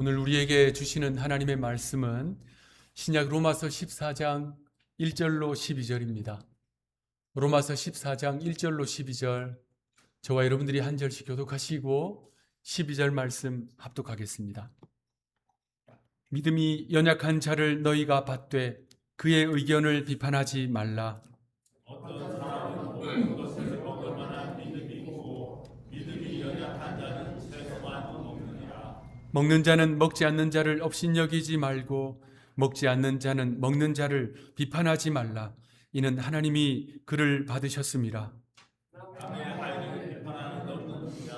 오늘 우리에게 주시는 하나님의 말씀은 신약 로마서 14장 1절로 12절입니다. 로마서 14장 1절로 12절, 저와 여러분들이 한 절씩 교독하시고 12절 말씀 합독하겠습니다. 믿음이 연약한 자를 너희가 받되 그의 의견을 비판하지 말라. 어떤 사람은 모든 것을 먹을 만한 믿음이 있고 믿음이 연약한 자는 채소만 먹느니라. 먹는 자는 먹지 않는 자를 업신여기지 말고 먹지 않는 자는 먹는 자를 비판하지 말라. 이는 하나님이 그를 받으셨음이라. 남의 아이를 비판하는 너는 누구냐?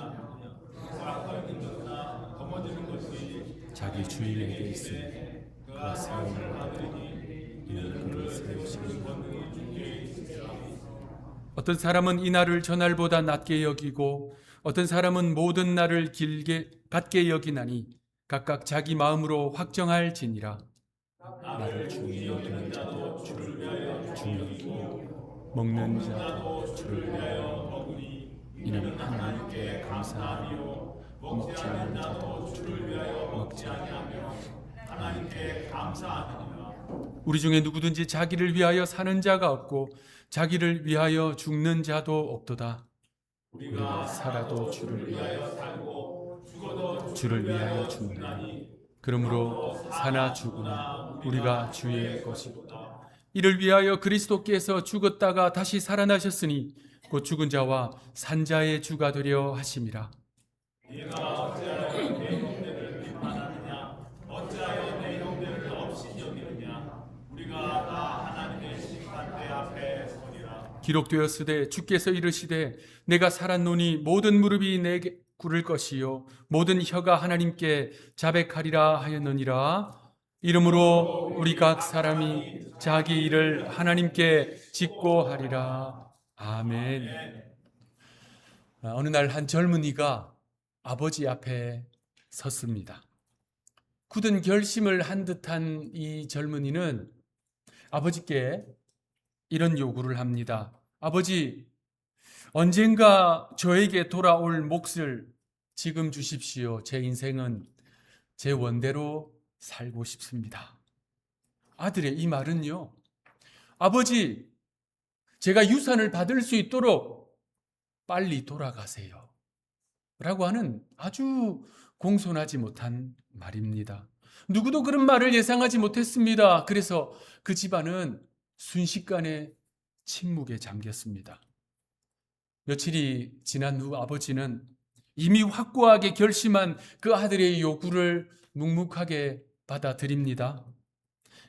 쌓여 있는 것이나 거머쥐는 것이 자기 주인에게 있으니 그가 세움을 받으리니 이는 그를 세우시는 어떤 사람은 이 날을 저 날보다 낮게 여기고 어떤 사람은 모든 날을 길게 갖게 여기나니 각각 자기 마음으로 확정할지니라. 나를 주의 여기는 자도 주를 위하여 주여 먹는 자도 주를 위하여 먹으니 이는 하나님께 감사하며 먹지 않는 자도 주를 위하여 먹지 아니하며 하나님께 감사하느니라. 우리 중에 누구든지 자기를 위하여 사는 자가 없고 자기를 위하여 죽는 자도 없도다. 우리가 살아도 주를 위하여 살고 죽어도 주를 위하여 죽나니 그러므로 사나 죽으나 우리가 주의 것이로다. 이를 위하여 그리스도께서 죽었다가 다시 살아나셨으니 곧 죽은 자와 산 자의 주가 되려 하심이라. 네가 어찌하여 내 형제를 비판하느냐? 어찌하여 내 형제를 업신여기느냐? 우리가 다 하나님의 심판대 앞에 서리라. 기록되었으되 주께서 이르시되 내가 살았노니 모든 무릎이 내게 꿇을 것이요 모든 혀가 하나님께 자백하리라 하였느니라. 이러므로 우리 각 사람이 자기 일을 하나님께 직고하리라. 아멘. 어느 날 한 젊은이가 아버지 앞에 섰습니다. 굳은 결심을 한 듯한 이 젊은이는 아버지께 이런 요구를 합니다. 아버지, 언젠가 저에게 돌아올 몫을 지금 주십시오. 제 인생은 제 원대로 살고 싶습니다. 아들의 이 말은요, 아버지, 제가 유산을 받을 수 있도록 빨리 돌아가세요. 라고 하는 아주 공손하지 못한 말입니다. 누구도 그런 말을 예상하지 못했습니다. 그래서 그 집안은 순식간에 침묵에 잠겼습니다. 며칠이 지난 후 아버지는 이미 확고하게 결심한 그 아들의 요구를 묵묵하게 받아들입니다.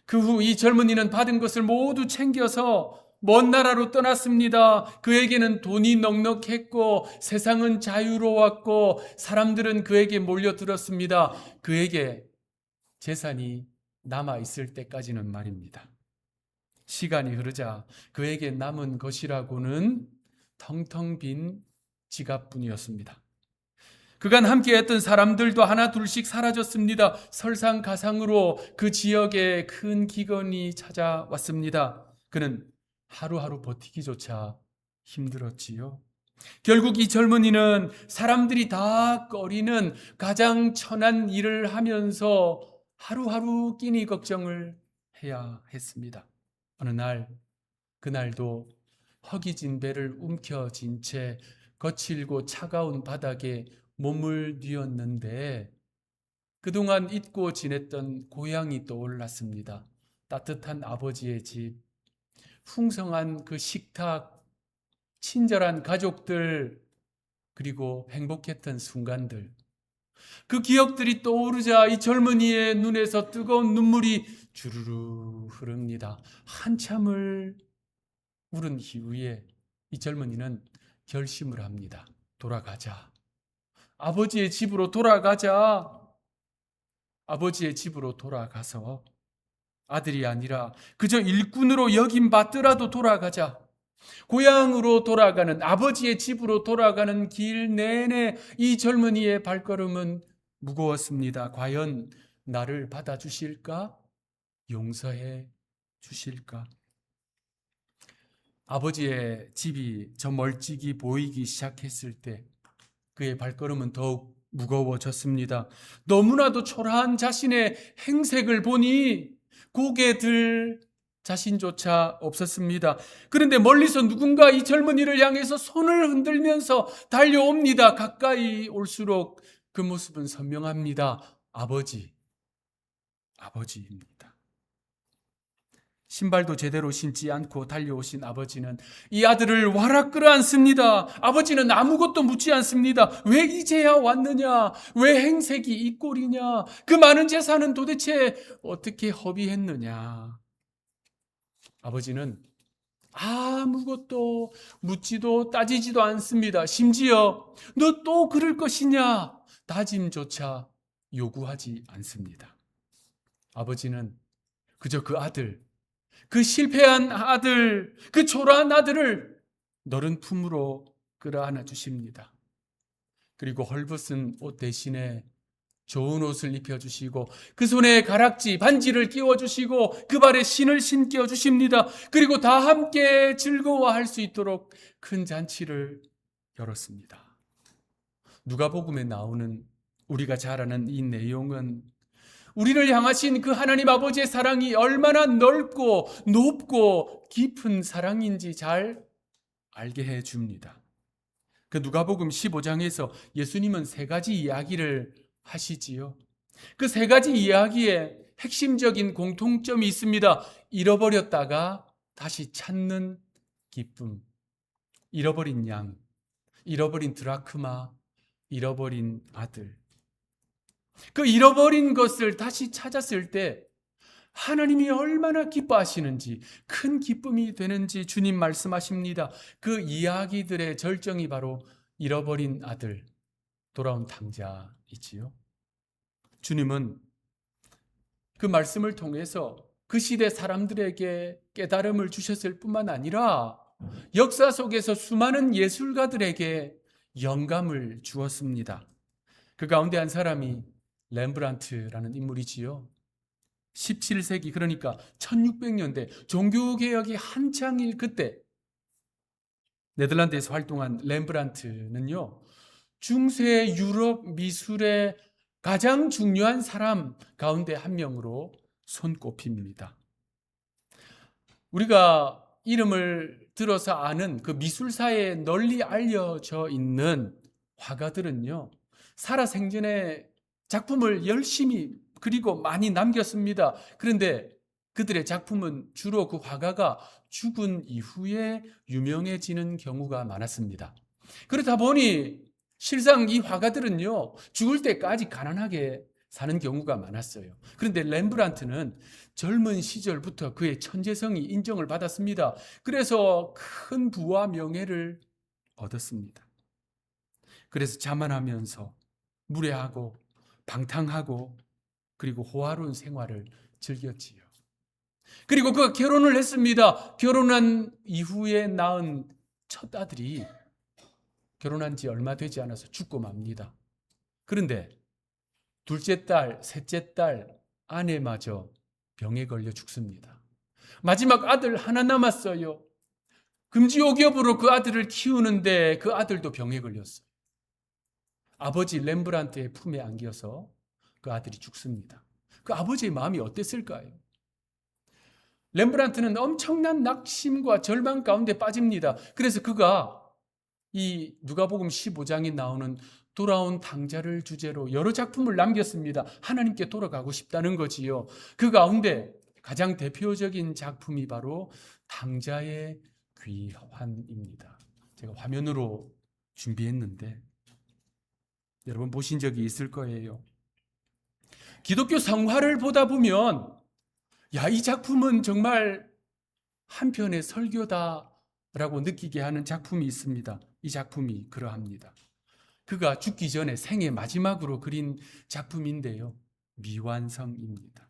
그 후 이 젊은이는 받은 것을 모두 챙겨서 먼 나라로 떠났습니다. 그에게는 돈이 넉넉했고 세상은 자유로웠고 사람들은 그에게 몰려들었습니다. 그에게 재산이 남아있을 때까지는 말입니다. 시간이 흐르자 그에게 남은 것이라고는 텅텅 빈 지갑뿐이었습니다. 그간 함께했던 사람들도 하나 둘씩 사라졌습니다. 설상가상으로 그 지역에 큰 기근이 찾아왔습니다. 그는 하루하루 버티기조차 힘들었지요. 결국 이 젊은이는 사람들이 다 꺼리는 가장 천한 일을 하면서 하루하루 끼니 걱정을 해야 했습니다. 어느 날, 그날도 허기진 배를 움켜쥔 채 거칠고 차가운 바닥에 몸을 뉘었는데 그동안 잊고 지냈던 고향이 떠올랐습니다. 따뜻한 아버지의 집, 풍성한 그 식탁, 친절한 가족들, 그리고 행복했던 순간들. 그 기억들이 떠오르자 이 젊은이의 눈에서 뜨거운 눈물이 주르르 흐릅니다. 한참을 울은 이후에 이 젊은이는 결심을 합니다. 돌아가자. 아버지의 집으로 돌아가자. 아버지의 집으로 돌아가서 아들이 아니라 그저 일꾼으로 여김받더라도 돌아가자. 고향으로 돌아가는, 아버지의 집으로 돌아가는 길 내내 이 젊은이의 발걸음은 무거웠습니다. 과연 나를 받아주실까? 용서해 주실까? 아버지의 집이 저 멀찍이 보이기 시작했을 때 그의 발걸음은 더욱 무거워졌습니다. 너무나도 초라한 자신의 행색을 보니 고개 들 자신조차 없었습니다. 그런데 멀리서 누군가 이 젊은이를 향해서 손을 흔들면서 달려옵니다. 가까이 올수록 그 모습은 선명합니다. 아버지입니다. 신발도 제대로 신지 않고 달려오신 아버지는 이 아들을 와락 끌어안습니다. 아버지는 아무것도 묻지 않습니다. 왜 이제야 왔느냐? 왜 행색이 이 꼴이냐? 그 많은 재산은 도대체 어떻게 허비했느냐? 아버지는 아무것도 묻지도 따지지도 않습니다. 심지어 너 또 그럴 것이냐? 다짐조차 요구하지 않습니다. 아버지는 그저 그 아들, 그 실패한 아들, 그 초라한 아들을 너른 품으로 끌어안아 주십니다. 그리고 헐벗은 옷 대신에 좋은 옷을 입혀주시고 그 손에 가락지, 반지를 끼워주시고 그 발에 신을 신겨 주십니다. 그리고 다 함께 즐거워할 수 있도록 큰 잔치를 열었습니다. 누가복음에 나오는 우리가 잘 아는 이 내용은 우리를 향하신 그 하나님 아버지의 사랑이 얼마나 넓고 높고 깊은 사랑인지 잘 알게 해줍니다. 그 누가복음 15장에서 예수님은 세 가지 이야기를 하시지요. 그 세 가지 이야기에 핵심적인 공통점이 있습니다. 잃어버렸다가 다시 찾는 기쁨, 잃어버린 양, 잃어버린 드라크마, 잃어버린 아들. 그 잃어버린 것을 다시 찾았을 때 하나님이 얼마나 기뻐하시는지, 큰 기쁨이 되는지 주님 말씀하십니다. 그 이야기들의 절정이 바로 잃어버린 아들, 돌아온 탕자이지요. 주님은 그 말씀을 통해서 그 시대 사람들에게 깨달음을 주셨을 뿐만 아니라 역사 속에서 수많은 예술가들에게 영감을 주었습니다. 그 가운데 한 사람이 렘브란트라는 인물이지요. 17세기, 그러니까 1600년대 종교개혁이 한창일 그때 네덜란드에서 활동한 렘브란트는요, 중세 유럽 미술의 가장 중요한 사람 가운데 한 명으로 손꼽힙니다. 우리가 이름을 들어서 아는 그 미술사에 널리 알려져 있는 화가들은요, 살아생전에 작품을 열심히 그리고 많이 남겼습니다. 그런데 그들의 작품은 주로 그 화가가 죽은 이후에 유명해지는 경우가 많았습니다. 그렇다 보니 실상 이 화가들은요, 죽을 때까지 가난하게 사는 경우가 많았어요. 그런데 렘브란트는 젊은 시절부터 그의 천재성이 인정을 받았습니다. 그래서 큰 부와 명예를 얻었습니다. 그래서 자만하면서 무례하고 방탕하고 그리고 호화로운 생활을 즐겼지요. 그리고 그가 결혼을 했습니다. 결혼한 이후에 낳은 첫 아들이 결혼한 지 얼마 되지 않아서 죽고 맙니다. 그런데 둘째 딸, 셋째 딸, 아내마저 병에 걸려 죽습니다. 마지막 아들 하나 남았어요. 금지옥엽으로 그 아들을 키우는데 그 아들도 병에 걸렸어요. 아버지 렘브란트의 품에 안겨서 그 아들이 죽습니다. 그 아버지의 마음이 어땠을까요? 렘브란트는 엄청난 낙심과 절망 가운데 빠집니다. 그래서 그가 이 누가복음 15장에 나오는 돌아온 탕자를 주제로 여러 작품을 남겼습니다. 하나님께 돌아가고 싶다는 거지요. 그 가운데 가장 대표적인 작품이 바로 탕자의 귀환입니다. 제가 화면으로 준비했는데 여러분 보신 적이 있을 거예요. 기독교 성화를 보다 보면 이 작품은 정말 한편의 설교다라고 느끼게 하는 작품이 있습니다. 이 작품이 그러합니다. 그가 죽기 전에 생애 마지막으로 그린 작품인데요, 미완성입니다.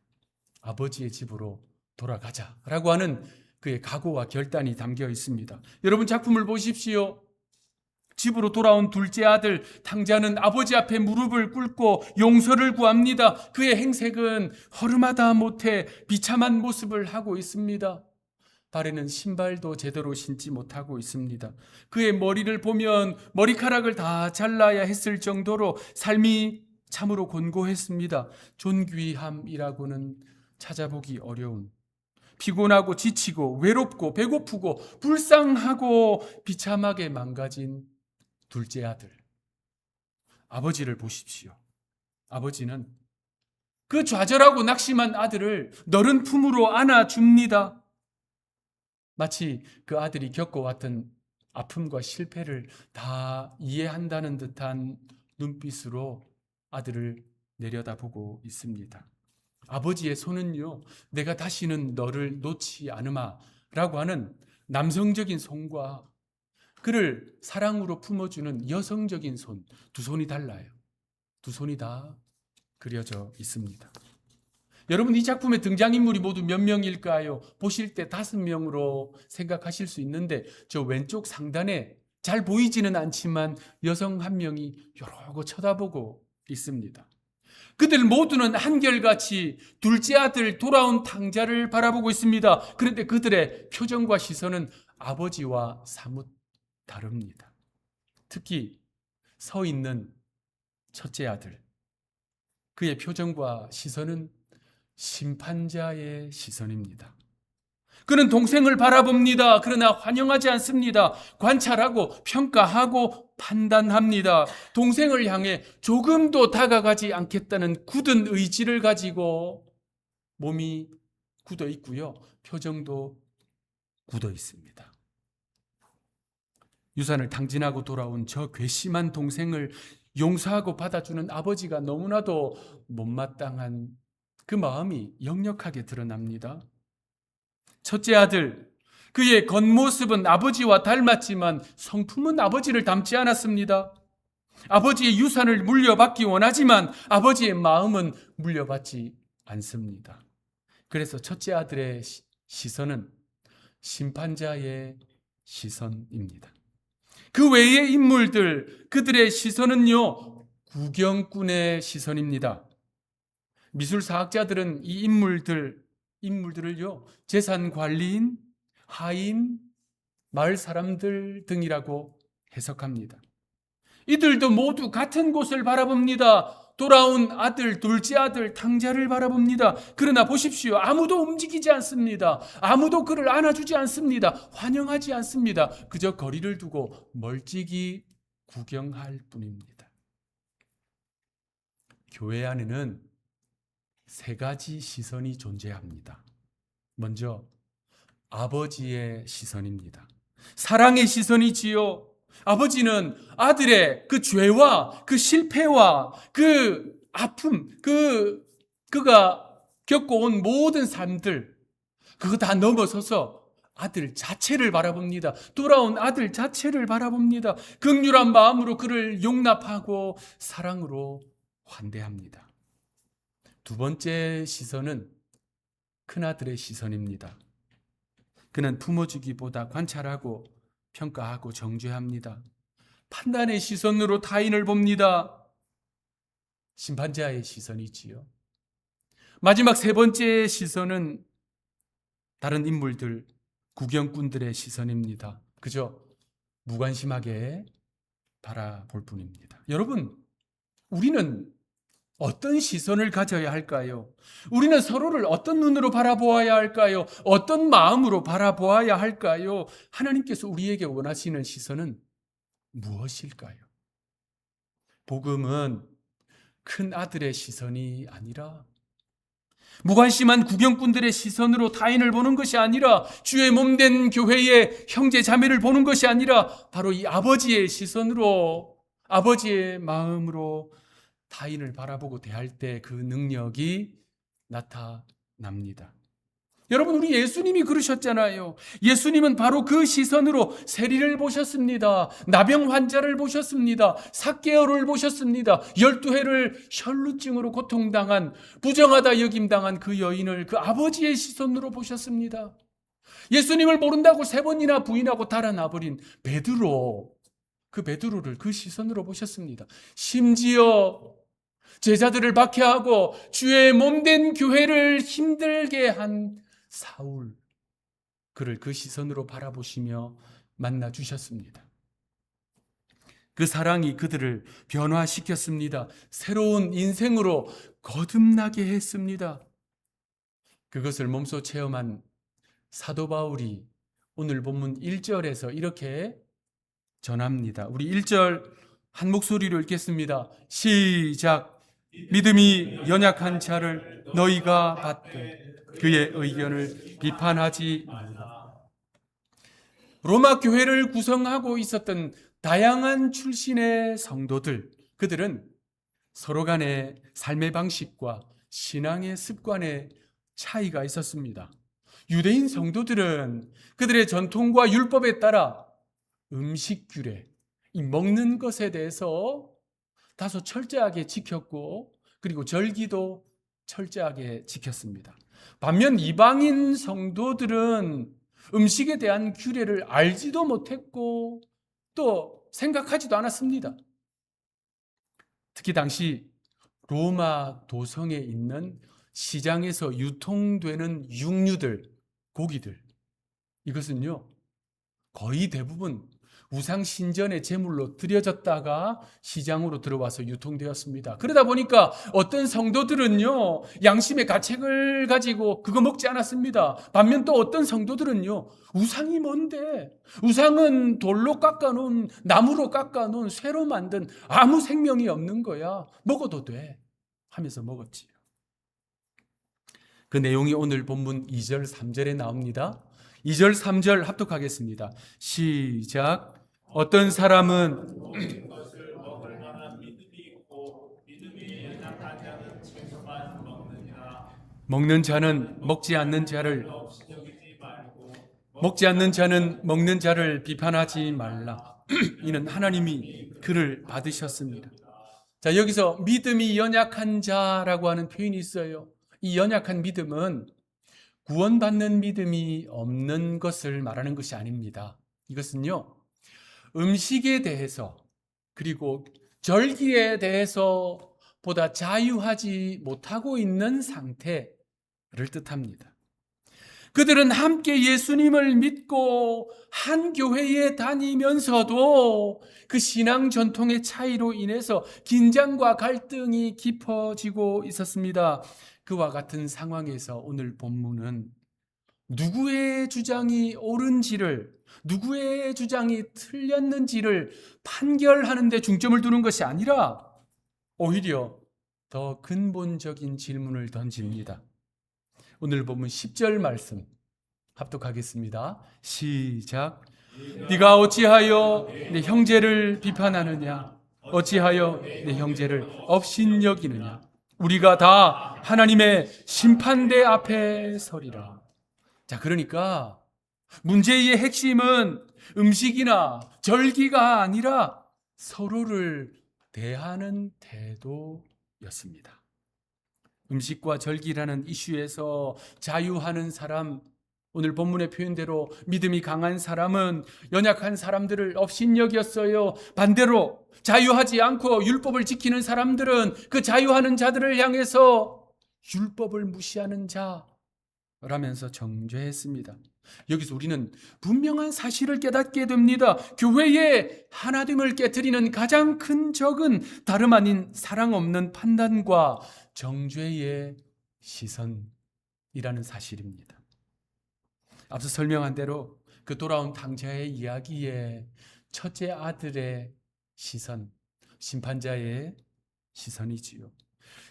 아버지의 집으로 돌아가자라고 하는 그의 각오와 결단이 담겨 있습니다. 여러분 작품을 보십시오. 집으로 돌아온 둘째 아들 탕자는 아버지 앞에 무릎을 꿇고 용서를 구합니다. 그의 행색은 허름하다 못해 비참한 모습을 하고 있습니다. 발에는 신발도 제대로 신지 못하고 있습니다. 그의 머리를 보면 머리카락을 다 잘라야 했을 정도로 삶이 참으로 곤고했습니다. 존귀함이라고는 찾아보기 어려운, 피곤하고 지치고 외롭고 배고프고 불쌍하고 비참하게 망가진 둘째 아들. 아버지를 보십시오. 아버지는 그 좌절하고 낙심한 아들을 너른 품으로 안아줍니다. 마치 그 아들이 겪어왔던 아픔과 실패를 다 이해한다는 듯한 눈빛으로 아들을 내려다보고 있습니다. 아버지의 손은요, 내가 다시는 너를 놓지 않으마 라고 하는 남성적인 손과 그를 사랑으로 품어주는 여성적인 손, 두 손이 달라요. 두 손이 다 그려져 있습니다. 여러분, 이 작품의 등장인물이 모두 몇 명일까요? 보실 때 5명으로 생각하실 수 있는데 저 왼쪽 상단에 잘 보이지는 않지만 여성 한 명이 여러고 쳐다보고 있습니다. 그들 모두는 한결같이 둘째 아들 돌아온 탕자를 바라보고 있습니다. 그런데 그들의 표정과 시선은 아버지와 사뭇 다릅니다. 특히 서 있는 첫째 아들, 그의 표정과 시선은 심판자의 시선입니다. 그는 동생을 바라봅니다. 그러나 환영하지 않습니다. 관찰하고 평가하고 판단합니다. 동생을 향해 조금도 다가가지 않겠다는 굳은 의지를 가지고 몸이 굳어 있고요. 표정도 굳어 있습니다. 유산을 탕진하고 돌아온 저 괘씸한 동생을 용서하고 받아주는 아버지가 너무나도 못마땅한 그 마음이 역력하게 드러납니다. 첫째 아들, 그의 겉모습은 아버지와 닮았지만 성품은 아버지를 닮지 않았습니다. 아버지의 유산을 물려받기 원하지만 아버지의 마음은 물려받지 않습니다. 그래서 첫째 아들의 시선은 심판자의 시선입니다. 그 외의 인물들, 그들의 시선은요, 구경꾼의 시선입니다. 미술사학자들은 이 인물들을요, 재산 관리인, 하인, 마을 사람들 등이라고 해석합니다. 이들도 모두 같은 곳을 바라봅니다. 돌아온 아들, 둘째 아들, 탕자를 바라봅니다. 그러나 보십시오. 아무도 움직이지 않습니다. 아무도 그를 안아주지 않습니다. 환영하지 않습니다. 그저 거리를 두고 멀찍이 구경할 뿐입니다. 교회 안에는 3가지 시선이 존재합니다. 먼저 아버지의 시선입니다. 사랑의 시선이지요. 아버지는 아들의 그 죄와 그 실패와 그 아픔, 그가 겪어온 모든 삶들, 그거 다 넘어서서 아들 자체를 바라봅니다. 돌아온 아들 자체를 바라봅니다. 긍휼한 마음으로 그를 용납하고 사랑으로 환대합니다. 두 번째 시선은 큰아들의 시선입니다. 그는 품어주기보다 관찰하고 평가하고 정죄합니다. 판단의 시선으로 타인을 봅니다. 심판자의 시선이지요. 마지막 3번째 시선은 다른 인물들, 구경꾼들의 시선입니다. 그저 무관심하게 바라볼 뿐입니다. 여러분, 우리는 어떤 시선을 가져야 할까요? 우리는 서로를 어떤 눈으로 바라보아야 할까요? 어떤 마음으로 바라보아야 할까요? 하나님께서 우리에게 원하시는 시선은 무엇일까요? 복음은 큰 아들의 시선이 아니라 무관심한 구경꾼들의 시선으로 타인을 보는 것이 아니라 주의 몸된 교회의 형제 자매를 보는 것이 아니라 바로 이 아버지의 시선으로, 아버지의 마음으로 타인을 바라보고 대할 때 그 능력이 나타납니다. 여러분, 우리 예수님이 그러셨잖아요. 예수님은 바로 그 시선으로 세리를 보셨습니다. 나병 환자를 보셨습니다. 삭개오를 보셨습니다. 12해를 혈루증으로 고통당한, 부정하다 여김당한 그 여인을 그 아버지의 시선으로 보셨습니다. 예수님을 모른다고 3번이나 부인하고 달아나버린 베드로, 그 베드로를 그 시선으로 보셨습니다. 심지어 제자들을 박해하고 주의 몸된 교회를 힘들게 한 사울, 그를 그 시선으로 바라보시며 만나 주셨습니다. 그 사랑이 그들을 변화시켰습니다. 새로운 인생으로 거듭나게 했습니다. 그것을 몸소 체험한 사도 바울이 오늘 본문 1절에서 이렇게 전합니다. 우리 1절 한 목소리로 읽겠습니다. 시작. 믿음이 연약한 자를 너희가 받되 그의 의견을 비판하지 말라. 로마 교회를 구성하고 있었던 다양한 출신의 성도들, 그들은 서로 간의 삶의 방식과 신앙의 습관에 차이가 있었습니다. 유대인 성도들은 그들의 전통과 율법에 따라 음식 규례, 이 먹는 것에 대해서 다소 철저하게 지켰고, 그리고 절기도 철저하게 지켰습니다. 반면 이방인 성도들은 음식에 대한 규례를 알지도 못했고 또 생각하지도 않았습니다. 특히 당시 로마 도성에 있는 시장에서 유통되는 육류들, 고기들, 이것은요 거의 대부분 우상 신전의 제물로 드려졌다가 시장으로 들어와서 유통되었습니다. 그러다 보니까 어떤 성도들은요 양심의 가책을 가지고 그거 먹지 않았습니다. 반면 또 어떤 성도들은요 우상이 뭔데? 우상은 돌로 깎아놓은, 나무로 깎아놓은, 쇠로 만든 아무 생명이 없는 거야. 먹어도 돼 하면서 먹었지요. 그 내용이 오늘 본문 2절 3절에 나옵니다. 2절 3절 합독하겠습니다. 시작. 어떤 사람은 모든 것을 먹을 만한 믿음이 있고 믿음이 연약한 자는 채소만 먹느니라. 먹는 자는 먹지 않는 자를 없이 여기지 말고 먹지 않는 자는 먹는 자를 비판하지 말라. 이는 하나님이 그를 받으셨습니다. 자, 여기서 믿음이 연약한 자라고 하는 표현이 있어요. 이 연약한 믿음은 구원받는 믿음이 없는 것을 말하는 것이 아닙니다. 이것은요 음식에 대해서 그리고 절기에 대해서 보다 자유하지 못하고 있는 상태를 뜻합니다. 그들은 함께 예수님을 믿고 한 교회에 다니면서도 그 신앙 전통의 차이로 인해서 긴장과 갈등이 깊어지고 있었습니다. 그와 같은 상황에서 오늘 본문은 누구의 주장이 옳은지를, 누구의 주장이 틀렸는지를 판결하는 데 중점을 두는 것이 아니라 오히려 더 근본적인 질문을 던집니다. 오늘 본문 10절 말씀 합독하겠습니다. 시작. 네가 어찌하여 내 형제를 비판하느냐? 어찌하여 내 형제를 업신여기느냐? 우리가 다 하나님의 심판대 앞에 서리라. 자, 그러니까 문제의 핵심은 음식이나 절기가 아니라 서로를 대하는 태도였습니다. 음식과 절기라는 이슈에서 자유하는 사람, 오늘 본문의 표현대로 믿음이 강한 사람은 연약한 사람들을 업신여겼어요. 반대로 자유하지 않고 율법을 지키는 사람들은 그 자유하는 자들을 향해서 율법을 무시하는 자라면서 정죄했습니다. 여기서 우리는 분명한 사실을 깨닫게 됩니다. 교회의 하나됨을 깨트리는 가장 큰 적은 다름 아닌 사랑 없는 판단과 정죄의 시선이라는 사실입니다. 앞서 설명한 대로 그 돌아온 탕자의 이야기에 첫째 아들의 시선, 심판자의 시선이지요.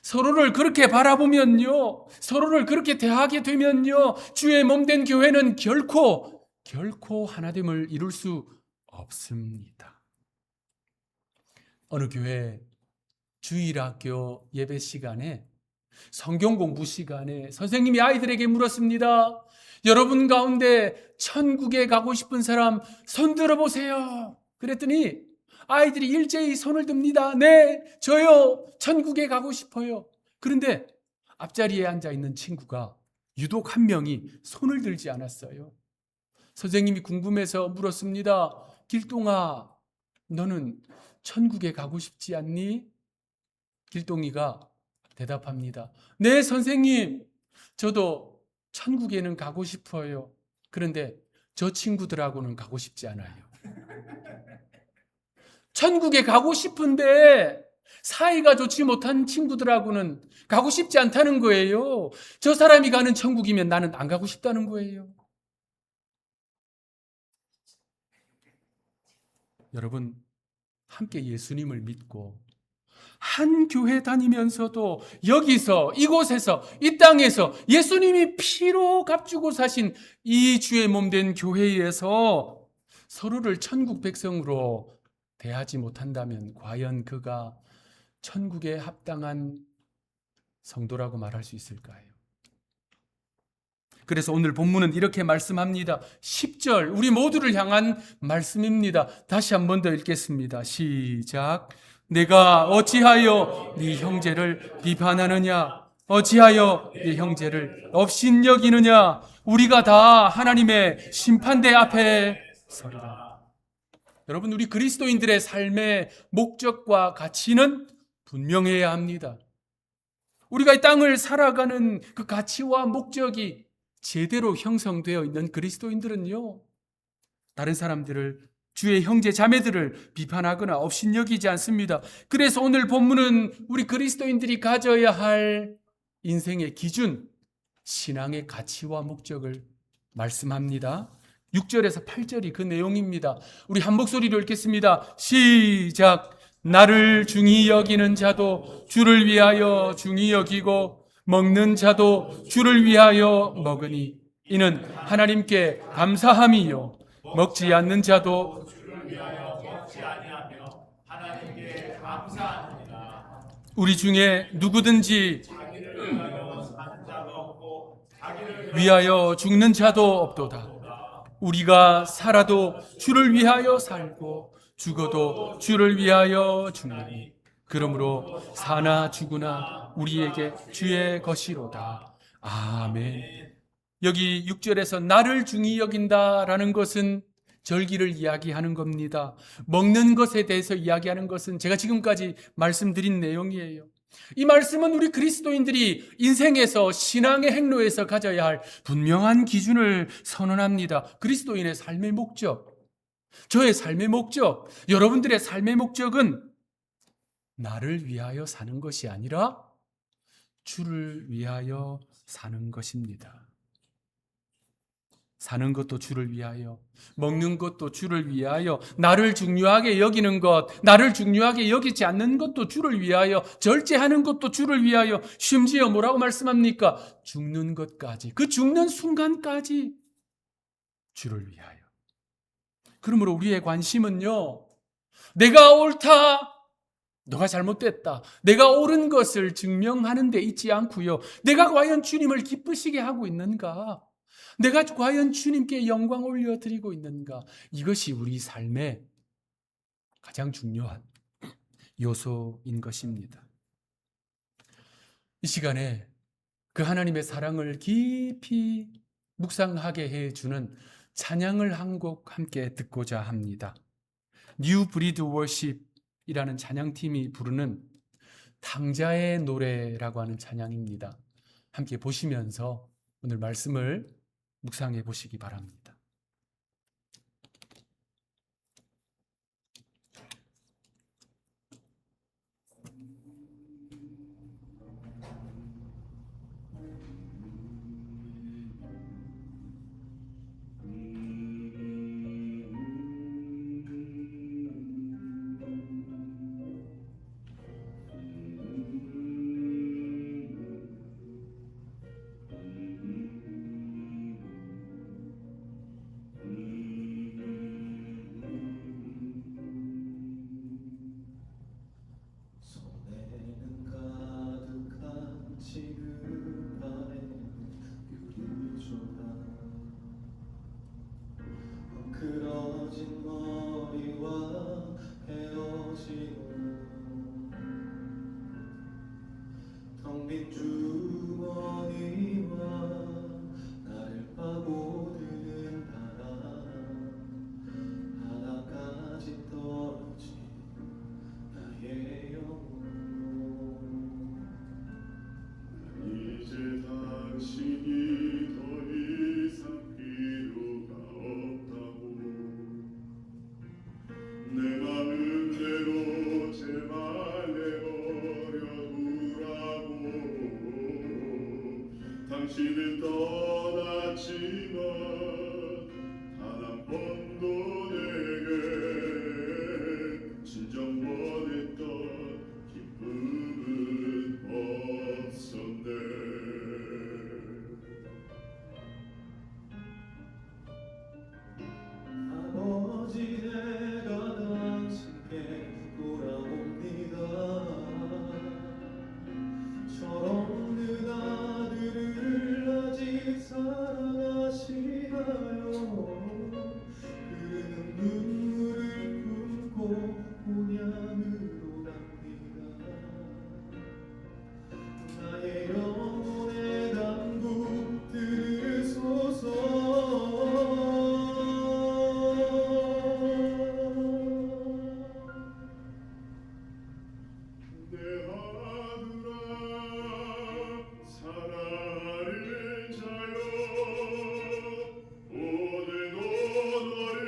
서로를 그렇게 바라보면요, 서로를 그렇게 대하게 되면요, 주의 몸된 교회는 결코 하나됨을 이룰 수 없습니다. 어느 교회 주일학교 예배 시간에, 성경 공부 시간에 선생님이 아이들에게 물었습니다. 여러분 가운데 천국에 가고 싶은 사람 손 들어보세요. 그랬더니 아이들이 일제히 손을 듭니다. 네, 저요. 천국에 가고 싶어요. 그런데 앞자리에 앉아있는 친구가 유독 한 명이 손을 들지 않았어요. 선생님이 궁금해서 물었습니다. 길동아, 너는 천국에 가고 싶지 않니? 길동이가 대답합니다. 네, 선생님. 저도 천국에는 가고 싶어요. 그런데 저 친구들하고는 가고 싶지 않아요. 천국에 가고 싶은데 사이가 좋지 못한 친구들하고는 가고 싶지 않다는 거예요. 저 사람이 가는 천국이면 나는 안 가고 싶다는 거예요. 여러분, 함께 예수님을 믿고 한 교회 다니면서도 여기서, 이곳에서, 이 땅에서 예수님이 피로 값주고 사신 이 주의 몸 된 교회에서 서로를 천국 백성으로 대하지 못한다면 과연 그가 천국에 합당한 성도라고 말할 수 있을까요? 그래서 오늘 본문은 이렇게 말씀합니다. 10절, 우리 모두를 향한 말씀입니다. 다시 한 번 더 읽겠습니다. 시작. 내가 어찌하여 네 형제를 비판하느냐? 어찌하여 네 형제를 업신여기느냐? 우리가 다 하나님의 심판대 앞에 서리라. 여러분, 우리 그리스도인들의 삶의 목적과 가치는 분명해야 합니다. 우리가 이 땅을 살아가는 그 가치와 목적이 제대로 형성되어 있는 그리스도인들은요, 다른 사람들을, 주의 형제 자매들을 비판하거나 업신여기지 않습니다. 그래서 오늘 본문은 우리 그리스도인들이 가져야 할 인생의 기준, 신앙의 가치와 목적을 말씀합니다. 6절에서 8절이 그 내용입니다. 우리 한 목소리로 읽겠습니다. 시작. 나를 중히 여기는 자도 주를 위하여 중히 여기고 먹는 자도 주를 위하여 먹으니 이는 하나님께 감사함이요 먹지 않는 자도 주를 위하여 먹지 아니하며 하나님께 감사하느니라. 우리 중에 누구든지 자기를 위하여 사는 자도 없고 자기를 위하여 죽는 자도 없도다. 우리가 살아도 주를 위하여 살고 죽어도 주를 위하여 죽나니 그러므로 사나 죽으나 우리에게 주의 것이로다. 아멘. 여기 6절에서 나를 중히 여긴다라는 것은 절기를 이야기하는 겁니다. 먹는 것에 대해서 이야기하는 것은 제가 지금까지 말씀드린 내용이에요. 이 말씀은 우리 그리스도인들이 인생에서, 신앙의 행로에서 가져야 할 분명한 기준을 선언합니다. 그리스도인의 삶의 목적, 저의 삶의 목적, 여러분들의 삶의 목적은 나를 위하여 사는 것이 아니라 주를 위하여 사는 것입니다. 사는 것도 주를 위하여, 먹는 것도 주를 위하여, 나를 중요하게 여기는 것, 나를 중요하게 여기지 않는 것도 주를 위하여, 절제하는 것도 주를 위하여, 심지어 뭐라고 말씀합니까? 죽는 것까지, 그 죽는 순간까지 주를 위하여. 그러므로 우리의 관심은요, 내가 옳다, 너가 잘못됐다, 내가 옳은 것을 증명하는 데 있지 않고요, 내가 과연 주님을 기쁘시게 하고 있는가? 내가 과연 주님께 영광 올려드리고 있는가? 이것이 우리 삶의 가장 중요한 요소인 것입니다. 이 시간에 그 하나님의 사랑을 깊이 묵상하게 해주는 찬양을 한 곡 함께 듣고자 합니다. New Breed Worship이라는 찬양팀이 부르는 탕자의 노래라고 하는 찬양입니다. 함께 보시면서 오늘 말씀을 묵상해 보시기 바랍니다. 당신은 떠났지만 단 한 번도 내게 진정 원했던 기쁨은 없었네. 아버지 내가 당신께 돌아옵니다. 철없는 아들을 아직 사랑하시나요? 그는 눈물을 품고 본향으로 갑니다. 나의 영혼의 간구 들으소서. 내 아들아 사랑하는 자여 오늘도 너를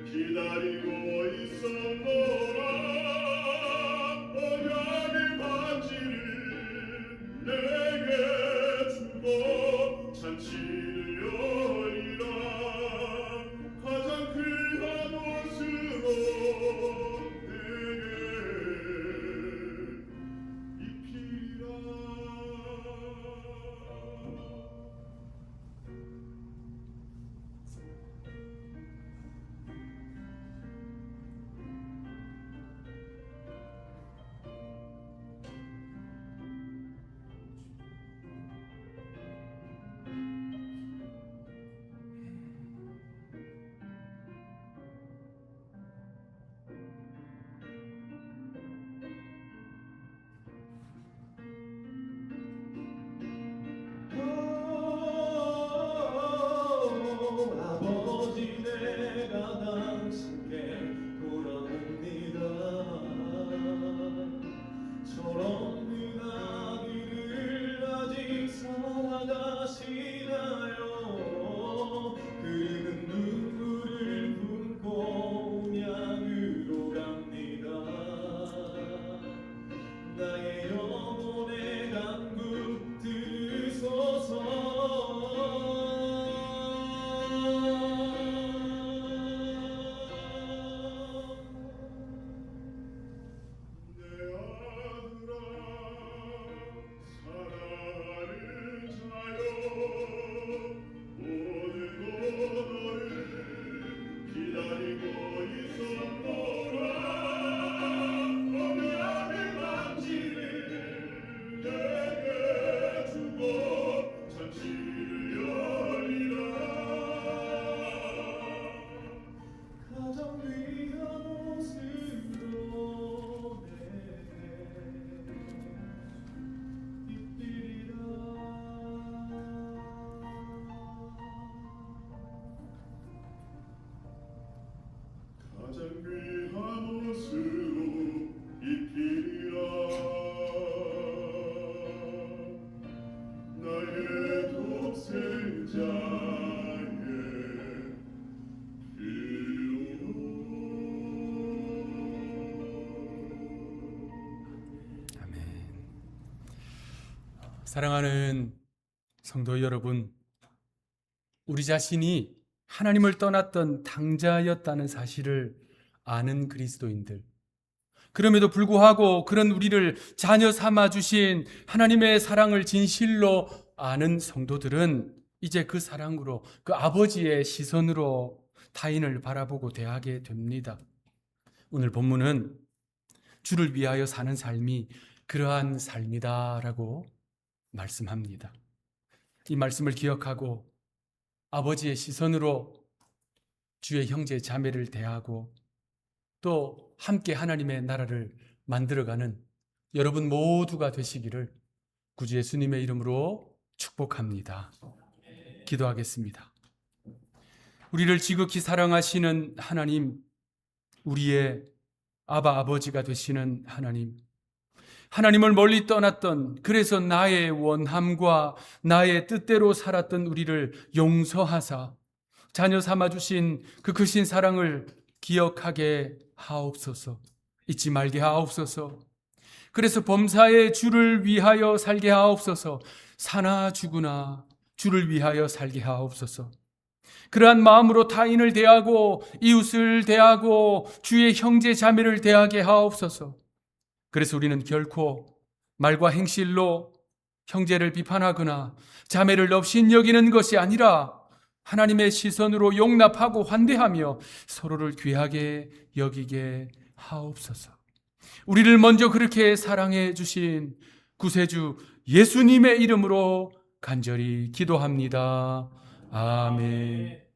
기다리고 있었노라. 언약의 반지를 내게 주고 잔치를 열리라. 가장 귀한 옷으로 내게 입히라. 아버지 내가 당신께 돌아옵니다. 철없는 아들을 아직 사랑하시나요? 그는 눈물을 품고 온양으로 갑니다. 나의 영혼의 간구 들으소서. 내 아들아 사랑하는 자여 오늘도 너를 기다리고 있었노라. 언약의 반지를 내게 주고 잔치를 열리라. 가장 귀한 옷으로 내게 입히리라. 가장 귀한 옷으로 입히리라. 나의 독생자의 아멘. 사랑하는 성도 여러분, 우리 자신이 하나님을 떠났던 당자였다는 사실을 아는 그리스도인들, 그럼에도 불구하고 그런 우리를 자녀 삼아 주신 하나님의 사랑을 진실로 아는 성도들은 이제 그 사랑으로, 그 아버지의 시선으로 타인을 바라보고 대하게 됩니다. 오늘 본문은 주를 위하여 사는 삶이 그러한 삶이다라고 말씀합니다. 이 말씀을 기억하고 아버지의 시선으로 주의 형제 자매를 대하고 또 함께 하나님의 나라를 만들어가는 여러분 모두가 되시기를 구주 예수님의 이름으로 축복합니다. 기도하겠습니다. 우리를 지극히 사랑하시는 하나님, 우리의 아바 아버지가 되시는 하나님, 하나님을 멀리 떠났던, 그래서 나의 원함과 나의 뜻대로 살았던 우리를 용서하사 자녀 삼아주신 그 크신 사랑을 기억하게 하옵소서. 잊지 말게 하옵소서. 그래서 범사에 주를 위하여 살게 하옵소서. 사나 죽으나 주를 위하여 살게 하옵소서. 그러한 마음으로 타인을 대하고 이웃을 대하고 주의 형제 자매를 대하게 하옵소서. 그래서 우리는 결코 말과 행실로 형제를 비판하거나 자매를 업신여기는 것이 아니라 하나님의 시선으로 용납하고 환대하며 서로를 귀하게 여기게 하옵소서. 우리를 먼저 그렇게 사랑해 주신 구세주 예수님의 이름으로 간절히 기도합니다. 아멘.